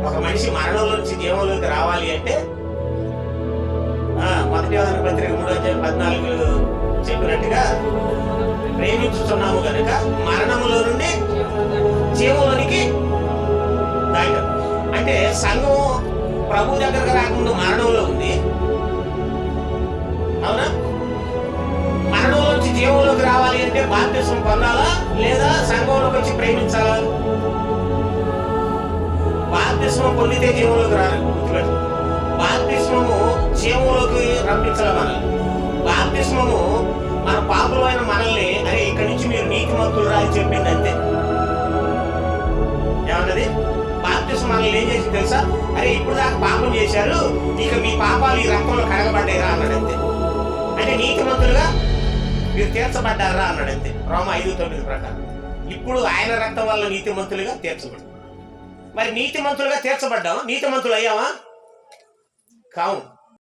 ఒక మనిషి మరణంలో నుంచి జీవంలోకి రావాలి అంటే 1 యోహాను పత్రిక 3:14 చెప్పినట్టుగా ప్రేమించుతున్నాము కనుక మరణములో నుండి జీవంలోనికి దాటం. అంటే సంఘం ప్రభు దగ్గరకు రాకుండా మరణంలో ఉంది, అవునా? మరణంలో నుంచి జీవంలోకి రావాలి అంటే బాప్తిస్మం పొందాలా లేదా సంఘంలోకి వచ్చి ప్రేమించాలా? బాప్తిస్మం పొందితే జీవంలోకి రాలి. బాప్తిస్మము జీవంలోకి రప్పించాలి మనల్ని. బాప్తిస్మము మన పాపలమైన మనల్ని అరే ఇక్కడి నుంచి మీరు నీతిమంతులు రాని చెప్పింది అంతే. ఏమన్నది? బాప్తిస్మం మనల్ని ఏం చేసి తెలుసా? అరే ఇప్పుడు దాకా పాపం చేశారు, ఇక మీ పాపాలు ఈ రక్తంలో కడగబడ్డాయిరా అన్నాడు అంతే. అంటే నీతిమంతులుగా మీరు తీర్చబడ్డారా అన్నాడు అంతే. రోమా 5:9 ప్రకారం ఇప్పుడు ఆయన రక్తం వల్ల నీతిమంతులుగా తీర్చబడ్డాం. మరి నీతిమంతులుగా తీర్చబడ్డాం, నీతిమంతులు అయ్యావా? కావు.